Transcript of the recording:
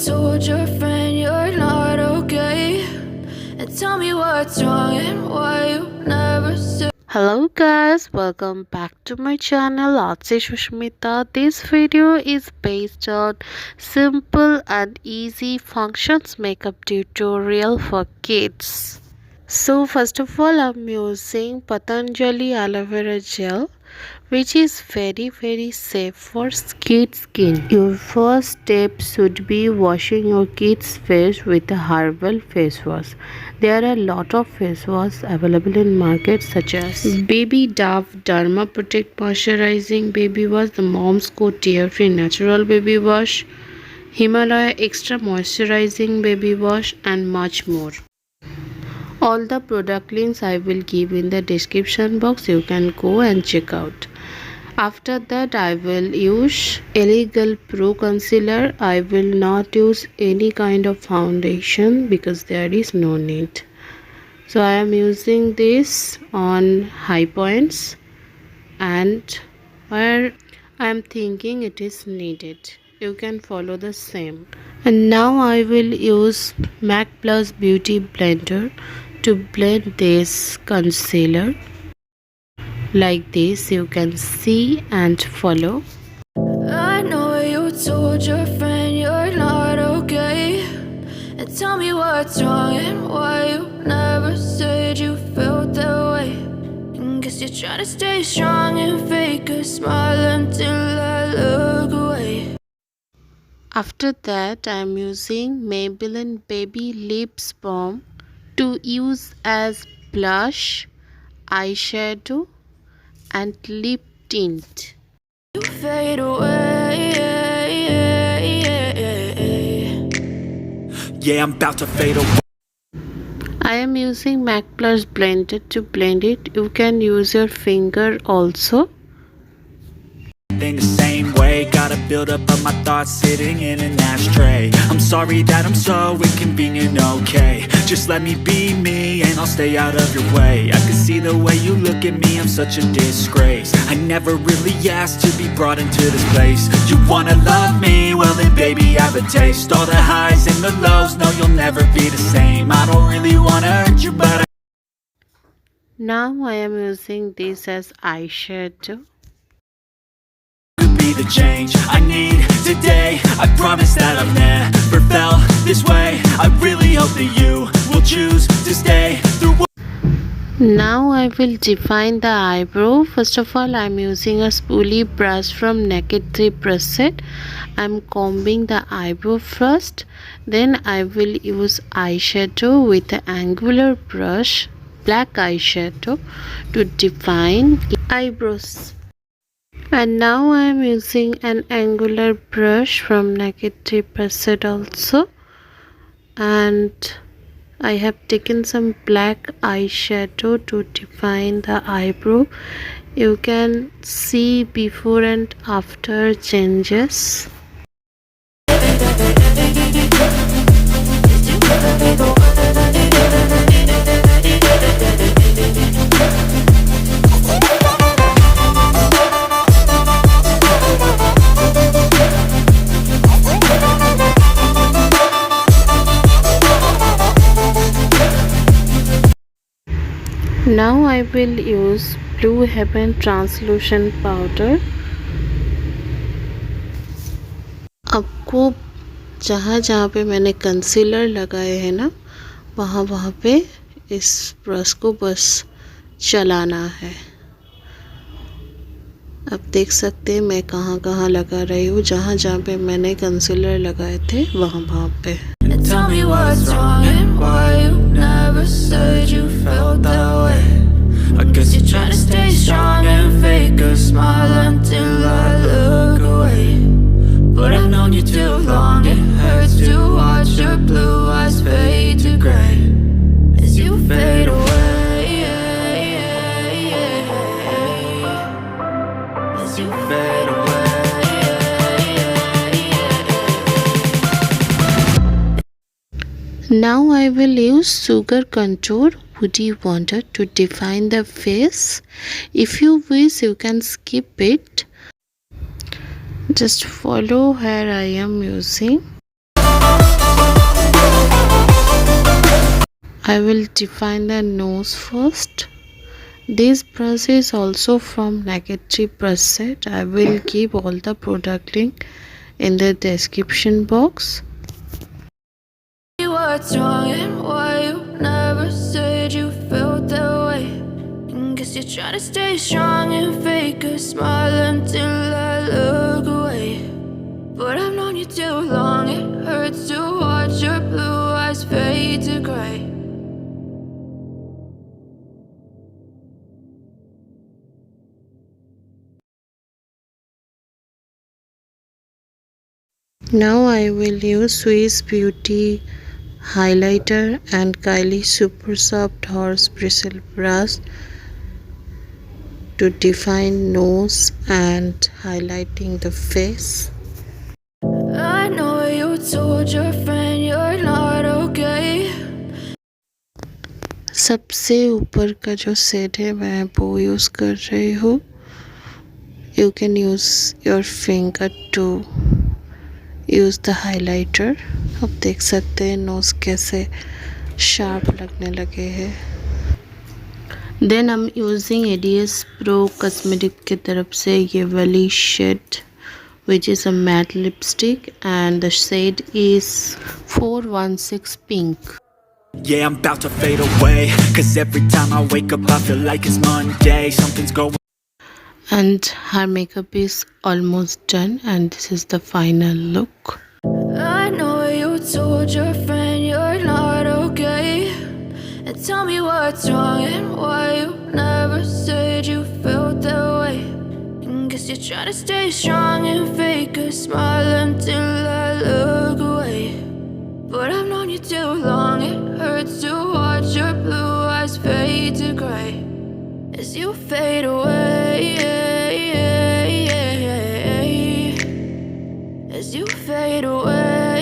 told your friend you're not okay, and tell me what's wrong and why you never said. Hello guys, welcome back to my channel kanrar.susmita. This video is based on simple and easy functions makeup tutorial for kids. So first of all, I'm using Patanjali aloe vera gel, which is very safe for kids skin. Your first step should be washing your kids face with a herbal face wash. There are a lot of face wash available in market, such as Baby Dove Derma Protect Moisturizing Baby Wash, the Mom's Co Tear Free Natural Baby Wash, Himalaya Extra Moisturizing Baby Wash, and much more. All the product links I will give in the description box. You can go and check out. After that, I will use Illegal Pro Concealer. I will not use any kind of foundation because there is no need. So I am using this on high points and where I am thinking it is needed. You can follow the same. And now I will use MAC Plus Beauty Blender to blend this concealer. Like this, you can see and follow. I know you told your friend you're not okay, and tell me what's wrong and why you never said you felt that way. And guess you're trying to stay strong and fake a smile until I look away. After that, I am using Maybelline Baby Lips Balm to use as blush, eyeshadow and lip tint. You fade away. Yeah, I'm about to fade away. I am using MAC Plus Blender to blend it. You can use your finger also. Think the same way, gotta build up of my thoughts sitting in an ashtray. I'm sorry that I'm so inconvenient, okay. Just let me be me and I'll stay out of your way. I can see the way you look at me, I'm such a disgrace. I never really asked to be brought into this place. You wanna love me? Well then baby have a taste. All the highs and the lows, no you'll never be the same. I don't really wanna hurt you but Now I am using this as eyeshadow. be the change I need today. I promise that I've never felt this way. I really hope that you will choose to stay through. Now I will define the eyebrow. First of all, I am using a spoolie brush from Naked 3 brush set. I am combing the eyebrow first. Then I will use eyeshadow with the angular brush, black eyeshadow, to define eyebrows. And now I am using an angular brush from Naked 3 brush set also, and I have taken some black eyeshadow to define the eyebrow. You can see before and after changes. Now I will use Blue Heaven translucent powder. आपको जहाँ जहाँ पे मैंने concealer लगाए हैं ना, वहाँ पे इस ब्रश को बस चलाना है. आप देख सकते हैं मैं कहाँ कहाँ लगा रही हूँ. जहाँ जहाँ पे मैंने कंसीलर लगाए थे वहाँ पे. Tell me what's wrong and why you never said you felt that way. I guess you're trying to stay strong and fake a smile until I look away. But I've known you too long, it hurts to watch your blue eyes fade to gray as you fade away. As you fade away. Now I will use Sugar Contour Woody Wonder to define the face. If you wish, you can skip it. Just follow where I am using. I will define the nose first. This brush is also from Negative Brush Set. I will give all the product link in the description box. What's wrong and why you never said you felt that way? Guess you're trying to stay strong and fake a smile until I look away. But I've known you too long, it hurts to watch your blue eyes fade to gray. Now I will use Swiss Beauty highlighter and Kylie Super Soft Horse Bristle brush to define nose and highlighting the face. I know you told your friend you're not okay. सबसे ऊपर का जो shade है मैं वो use कर रही हूँ. You can use your finger to use the highlighter. अब देख सकते हैं नोज़ कैसे शार्प लगने लगे हैं. Then I'm using ADS Pro Cosmetic की तरफ से ये वाली shade which is a matte lipstick and the shade is 416 pink. Yeah, I'm about to fade away, cause every time I wake up I feel like it's Monday. Something's going. And her makeup is almost done and this is the final look. I know you told your friend you're not okay. And tell me what's wrong and why you never said you felt that way. Guess you're trying to stay strong and fake a smile until I look away. But I've known you too long, it hurts to watch your blue eyes fade to gray as you fade away.